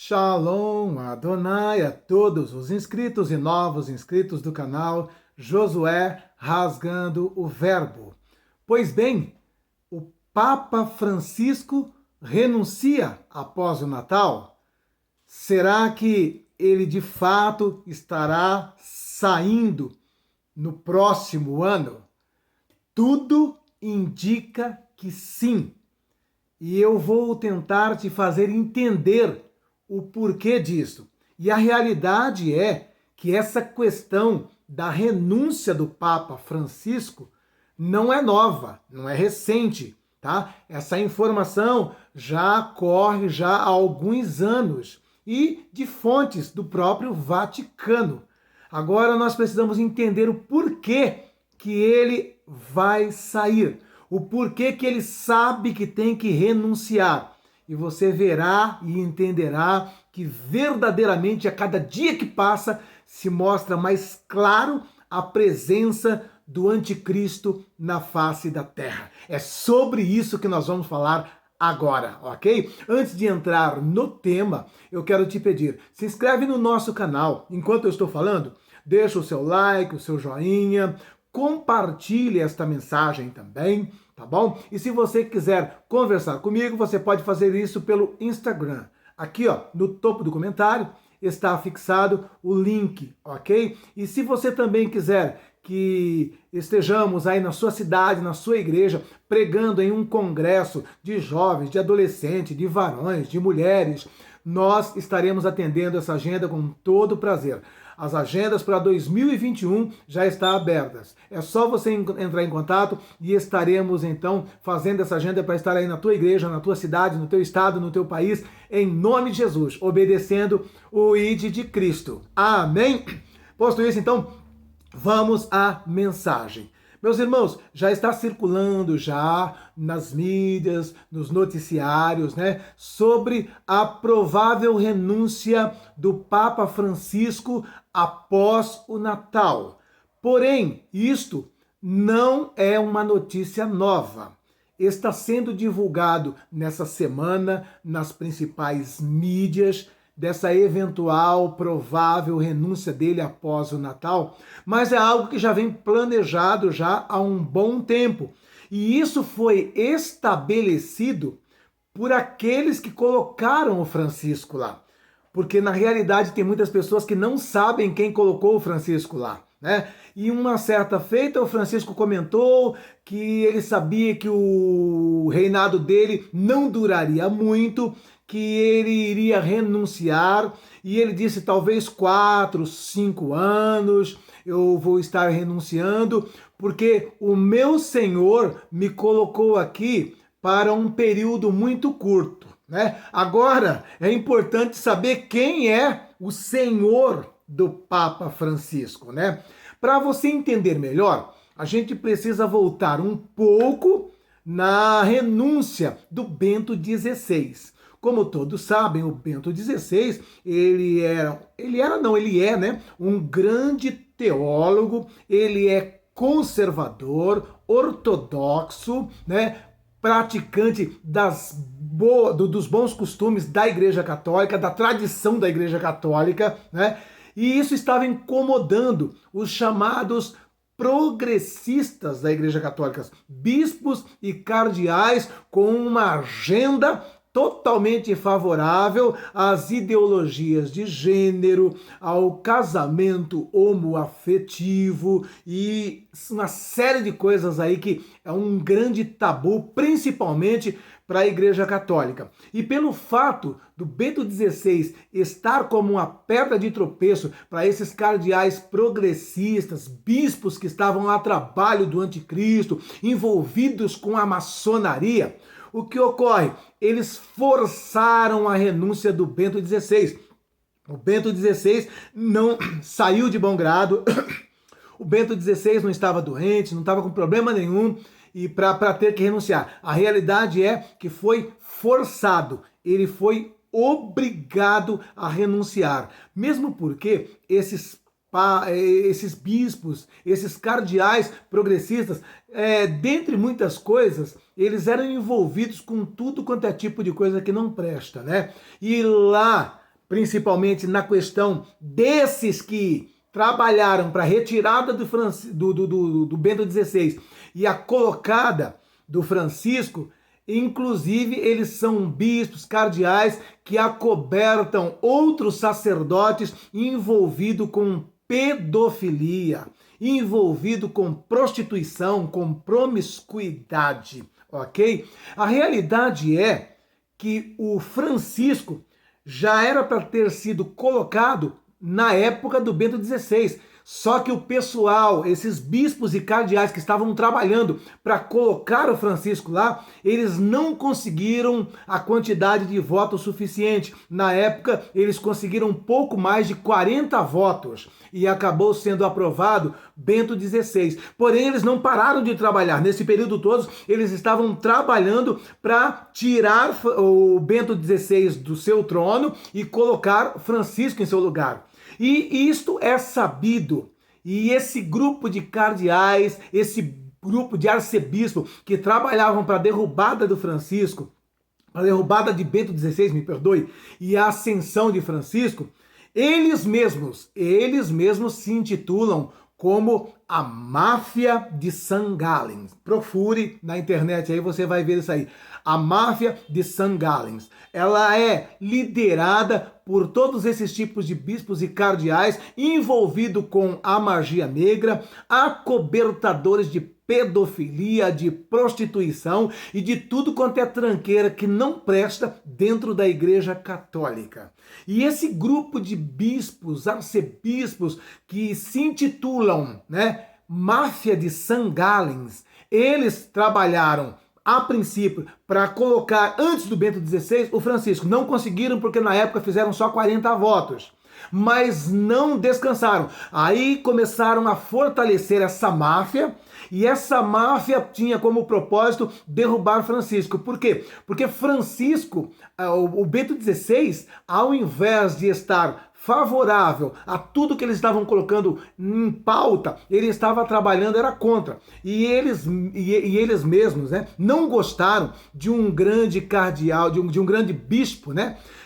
Shalom Adonai a todos os inscritos e novos inscritos do canal Josué Rasgando o Verbo. Pois bem, o Papa Francisco renuncia após o Natal? Será que ele de fato estará saindo no próximo ano? Tudo indica que sim. E eu vou tentar te fazer entender o porquê disso. E a realidade é que essa questão da renúncia do Papa Francisco não é nova, não é recente, tá? Essa informação já corre já há alguns anos e de fontes do próprio Vaticano. Agora nós precisamos entender o porquê que ele vai sair, o porquê que ele sabe que tem que renunciar. E você verá e entenderá que verdadeiramente a cada dia que passa se mostra mais claro a presença do anticristo na face da terra. É sobre isso que nós vamos falar agora, ok? Antes de entrar no tema, eu quero te pedir, se inscreve no nosso canal. Enquanto eu estou falando, deixa o seu like, o seu joinha, compartilhe esta mensagem também, tá bom? E se você quiser conversar comigo, você pode fazer isso pelo Instagram. Aqui, ó, no topo do comentário está fixado o link, ok? E se você também quiser que estejamos aí na sua cidade, na sua igreja, pregando em um congresso de jovens, de adolescentes, de varões, de mulheres, nós estaremos atendendo essa agenda com todo prazer. As agendas para 2021 já estão abertas. É só você entrar em contato e estaremos então fazendo essa agenda para estar aí na tua igreja, na tua cidade, no teu estado, no teu país, em nome de Jesus, obedecendo o ID de Cristo. Amém? Posto isso, então, vamos à mensagem. Meus irmãos, já está circulando já nas mídias, nos noticiários, né, sobre a provável renúncia do Papa Francisco após o Natal. Porém, isto não é uma notícia nova. Está sendo divulgado nessa semana nas principais mídias dessa eventual, provável renúncia dele após o Natal, mas é algo que já vem planejado já há um bom tempo. E isso foi estabelecido por aqueles que colocaram o Francisco lá. Porque na realidade tem muitas pessoas que não sabem quem colocou o Francisco lá, né? E uma certa feita o Francisco comentou que ele sabia que o reinado dele não duraria muito, que ele iria renunciar, e ele disse talvez 4, 5 anos eu vou estar renunciando, porque o meu Senhor me colocou aqui para um período muito curto, né? Agora é importante saber quem é o Senhor do Papa Francisco, né? Para você entender melhor, a gente precisa voltar um pouco na renúncia do Bento XVI. Como todos sabem, o Bento XVI, ele é, né, um grande teólogo, ele é conservador, ortodoxo, né, praticante dos bons costumes da Igreja Católica, da tradição da Igreja Católica, né? E isso estava incomodando os chamados progressistas da Igreja Católica, bispos e cardeais com uma agenda totalmente favorável às ideologias de gênero, ao casamento homoafetivo e uma série de coisas aí que é um grande tabu, principalmente para a Igreja Católica. E pelo fato do Bento XVI estar como uma pedra de tropeço para esses cardeais progressistas, bispos que estavam a trabalho do anticristo, envolvidos com a maçonaria, o que ocorre? Eles forçaram a renúncia do Bento XVI. O Bento XVI não saiu de bom grado. O Bento XVI não estava doente, não estava com problema nenhum e para ter que renunciar. A realidade é que foi forçado. Ele foi obrigado a renunciar. Mesmo porque esses bispos, esses cardeais progressistas, dentre muitas coisas, eles eram envolvidos com tudo quanto é tipo de coisa que não presta, né? E lá principalmente na questão desses que trabalharam para a retirada do Bento XVI e a colocada do Francisco, inclusive eles são bispos, cardeais que acobertam outros sacerdotes envolvidos com pedofilia, envolvido com prostituição, com promiscuidade, ok? A realidade é que o Francisco já era para ter sido colocado na época do Bento XVI. Só que o pessoal, esses bispos e cardeais que estavam trabalhando para colocar o Francisco lá, eles não conseguiram a quantidade de votos suficiente. Na época, eles conseguiram um pouco mais de 40 votos e acabou sendo aprovado Bento XVI. Porém, eles não pararam de trabalhar. Nesse período todo, eles estavam trabalhando para tirar o Bento XVI do seu trono e colocar Francisco em seu lugar. E isto é sabido. E esse grupo de cardeais, esse grupo de arcebispos que trabalhavam para a derrubada do Francisco, para a derrubada de Bento XVI, me perdoe, e a ascensão de Francisco, eles mesmos se intitulam como a máfia de St. Gallen. Procure na internet, aí você vai ver isso aí. A máfia de St. Gallen. Ela é liderada por todos esses tipos de bispos e cardeais envolvidos com a magia negra, acobertadores de pedofilia, de prostituição e de tudo quanto é tranqueira que não presta dentro da Igreja Católica. E esse grupo de bispos, arcebispos, que se intitulam, máfia de St. Gallen, eles trabalharam a princípio para colocar, antes do Bento XVI, o Francisco. Não conseguiram porque na época fizeram só 40 votos. Mas não descansaram. Aí começaram a fortalecer essa máfia, e essa máfia tinha como propósito derrubar Francisco. Por quê? Porque Francisco, o Bento XVI, ao invés de estar favorável a tudo que eles estavam colocando em pauta, ele estava trabalhando, era contra. E eles mesmos, não gostaram de um grande cardeal, de um grande bispo,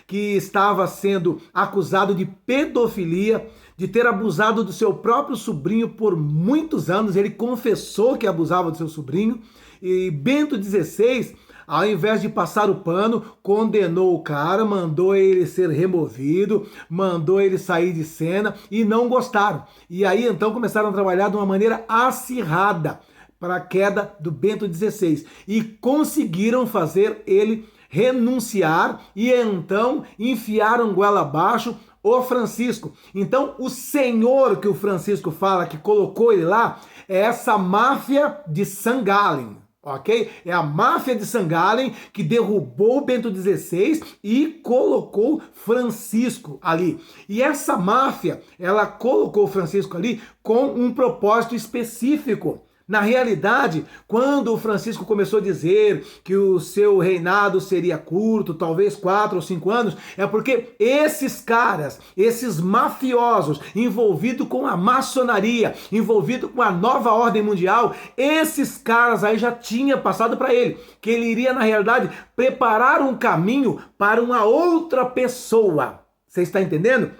que estava sendo acusado de pedofilia, de ter abusado do seu próprio sobrinho por muitos anos. Ele confessou que abusava do seu sobrinho. E Bento XVI, ao invés de passar o pano, condenou o cara, mandou ele ser removido, mandou ele sair de cena, e não gostaram. E aí então começaram a trabalhar de uma maneira acirrada para a queda do Bento XVI. E conseguiram fazer ele renunciar, e então enfiaram goela abaixo o Francisco. Então, o senhor que o Francisco fala, que colocou ele lá, é essa máfia de St. Gallen, ok? É a máfia de St. Gallen que derrubou o Bento XVI e colocou Francisco ali. E essa máfia, ela colocou o Francisco ali com um propósito específico. Na realidade, quando o Francisco começou a dizer que o seu reinado seria curto, talvez 4 ou 5 anos, é porque esses caras, esses mafiosos envolvidos com a maçonaria, envolvidos com a nova ordem mundial, esses caras aí já tinham passado para ele, que ele iria, na realidade, preparar um caminho para uma outra pessoa. Você está entendendo?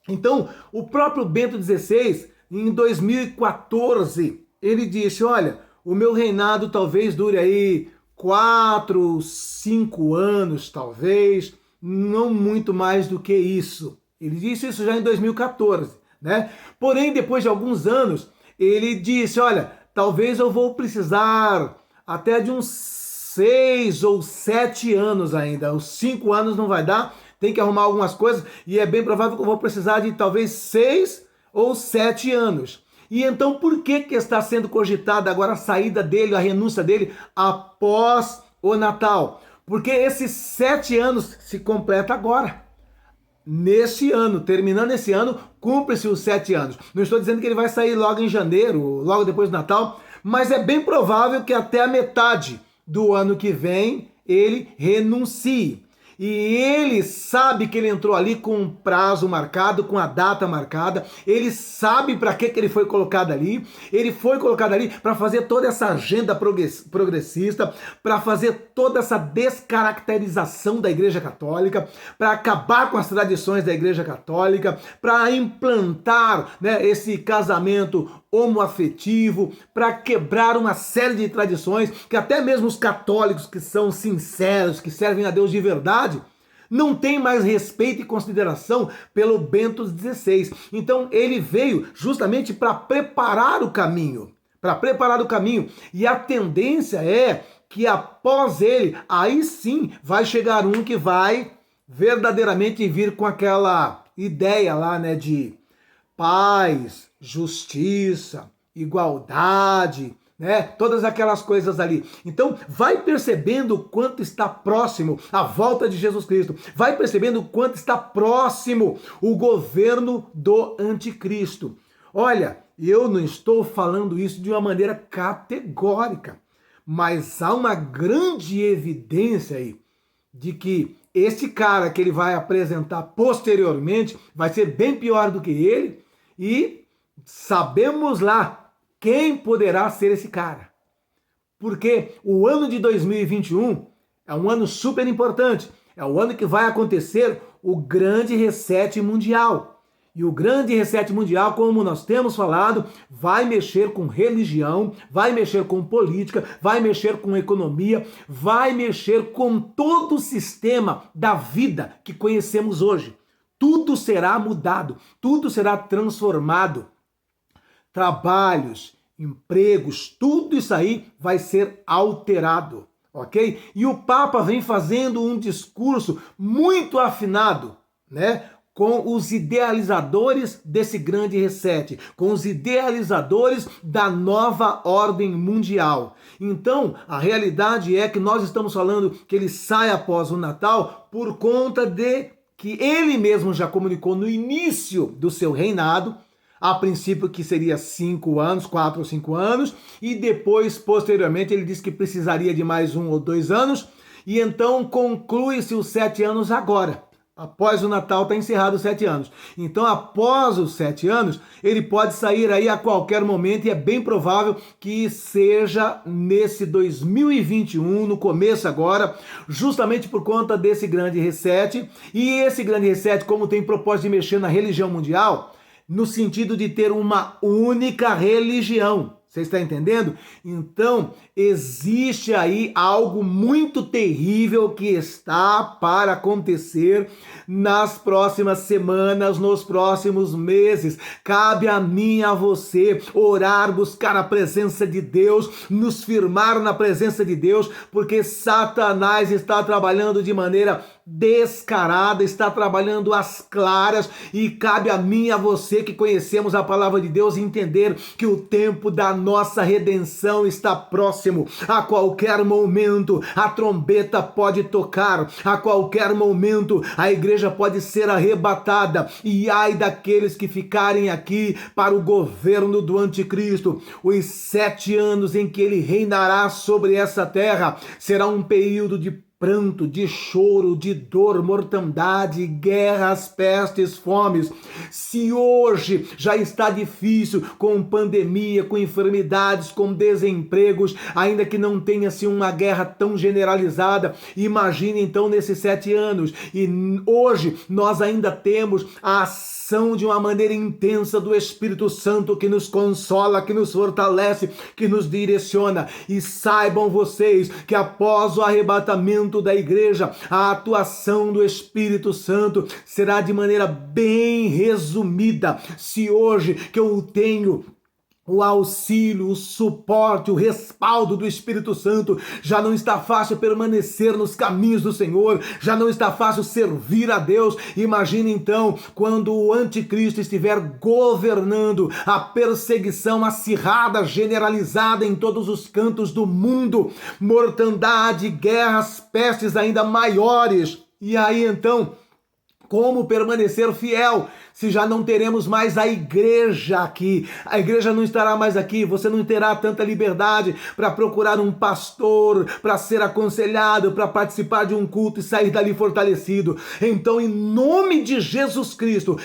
Então, o próprio Bento XVI, em 2014, ele disse, olha, o meu reinado talvez dure aí 4, 5 anos, talvez, não muito mais do que isso. Ele disse isso já em 2014, Porém, depois de alguns anos, ele disse, olha, talvez eu vou precisar até de uns 6 ou 7 anos ainda. Os 5 anos não vai dar, tem que arrumar algumas coisas, e é bem provável que eu vou precisar de talvez 6 ou 7 anos. E então, por que está sendo cogitada agora a saída dele, a renúncia dele após o Natal? Porque esses 7 anos se completa agora. Nesse ano, terminando esse ano, cumpre-se os 7 anos. Não estou dizendo que ele vai sair logo em janeiro, logo depois do Natal, mas é bem provável que até a metade do ano que vem ele renuncie. E ele sabe que ele entrou ali com um prazo marcado, com a data marcada. Ele sabe para que ele foi colocado ali. Ele foi colocado ali para fazer toda essa agenda progressista, para fazer toda essa descaracterização da Igreja Católica, para acabar com as tradições da Igreja Católica, para implantar, né, esse casamento homoafetivo, para quebrar uma série de tradições que até mesmo os católicos que são sinceros, que servem a Deus de verdade, não tem mais respeito e consideração pelo Bento XVI. Então ele veio justamente para preparar o caminho, e a tendência é que após ele, aí sim vai chegar um que vai verdadeiramente vir com aquela ideia lá, né, de paz, justiça, igualdade, né? Todas aquelas coisas ali. Então, vai percebendo o quanto está próximo a volta de Jesus Cristo. Vai percebendo o quanto está próximo o governo do anticristo. Olha, eu não estou falando isso de uma maneira categórica, mas há uma grande evidência aí de que esse cara que ele vai apresentar posteriormente vai ser bem pior do que ele, e sabemos lá quem poderá ser esse cara. Porque o ano de 2021 é um ano super importante, é o ano que vai acontecer o grande reset mundial. E o grande reset mundial, como nós temos falado, vai mexer com religião, vai mexer com política, vai mexer com economia, vai mexer com todo o sistema da vida que conhecemos hoje. Tudo será mudado, tudo será transformado. Trabalhos, empregos, tudo isso aí vai ser alterado, ok? E o Papa vem fazendo um discurso muito afinado, né, com os idealizadores desse grande reset, com os idealizadores da nova ordem mundial. Então, a realidade é que nós estamos falando que ele sai após o Natal por conta de que ele mesmo já comunicou no início do seu reinado, a princípio que seria 5 anos, 4 ou 5 anos, e depois, posteriormente, ele disse que precisaria de mais 1 ou 2 anos, e então conclui-se os 7 anos agora. Após o Natal está encerrado os 7 anos. Então, após os 7 anos, ele pode sair aí a qualquer momento, e é bem provável que seja nesse 2021, no começo agora, justamente por conta desse grande reset. E esse grande reset, como tem propósito de mexer na religião mundial, no sentido de ter uma única religião. Você está entendendo? Então, existe aí algo muito terrível que está para acontecer nas próximas semanas, nos próximos meses. Cabe a mim e a você orar, buscar a presença de Deus, nos firmar na presença de Deus, porque Satanás está trabalhando de maneira descarada, está trabalhando às claras, e cabe a mim e a você que conhecemos a palavra de Deus entender que o tempo da nossa redenção está próximo. A qualquer momento a trombeta pode tocar, a qualquer momento a igreja pode ser arrebatada, e ai daqueles que ficarem aqui para o governo do anticristo. Os 7 anos em que ele reinará sobre essa terra será um período de pranto, de choro, de dor, mortandade, guerras, pestes, fomes. Se hoje já está difícil com pandemia, com enfermidades, com desempregos, ainda que não tenha assim uma guerra tão generalizada, imagine então nesses 7 anos. E hoje nós ainda temos a ação de uma maneira intensa do Espírito Santo que nos consola, que nos fortalece, que nos direciona. E saibam vocês que após o arrebatamento da igreja, a atuação do Espírito Santo será de maneira bem resumida. Se hoje que eu tenho o auxílio, o suporte, o respaldo do Espírito Santo, já não está fácil permanecer nos caminhos do Senhor, já não está fácil servir a Deus. Imagine então quando o anticristo estiver governando, a perseguição acirrada, generalizada em todos os cantos do mundo, mortandade, guerras, pestes ainda maiores. E aí então Como permanecer fiel se já não teremos mais a igreja aqui? A igreja não estará mais aqui, você não terá tanta liberdade para procurar um pastor, para ser aconselhado, para participar de um culto e sair dali fortalecido. Então, em nome de Jesus Cristo,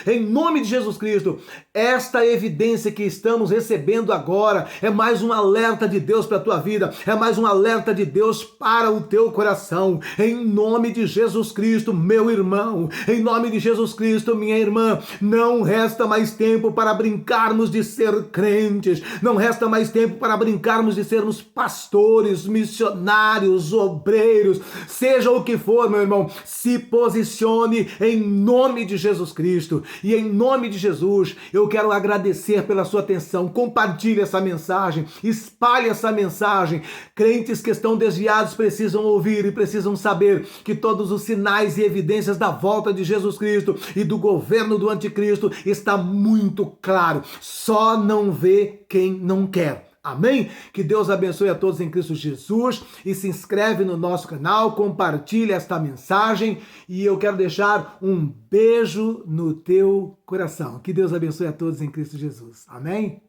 esta evidência que estamos recebendo agora é mais um alerta de Deus para a tua vida, é mais um alerta de Deus para o teu coração. Em nome de Jesus Cristo, meu irmão, em nome de Jesus Cristo, minha irmã, não resta mais tempo para brincarmos de ser crentes, não resta mais tempo para brincarmos de sermos pastores, missionários, obreiros, seja o que for, meu irmão, se posicione em nome de Jesus Cristo. E em nome de Jesus, eu quero agradecer pela sua atenção. Compartilhe essa mensagem, espalhe essa mensagem. Crentes que estão desviados precisam ouvir e precisam saber que todos os sinais e evidências da volta de Jesus Cristo e do governo do anticristo está muito claro. Só não vê quem não quer. Amém? Que Deus abençoe a todos em Cristo Jesus e se inscreve no nosso canal, compartilha esta mensagem e eu quero deixar um beijo no teu coração. Que Deus abençoe a todos em Cristo Jesus. Amém?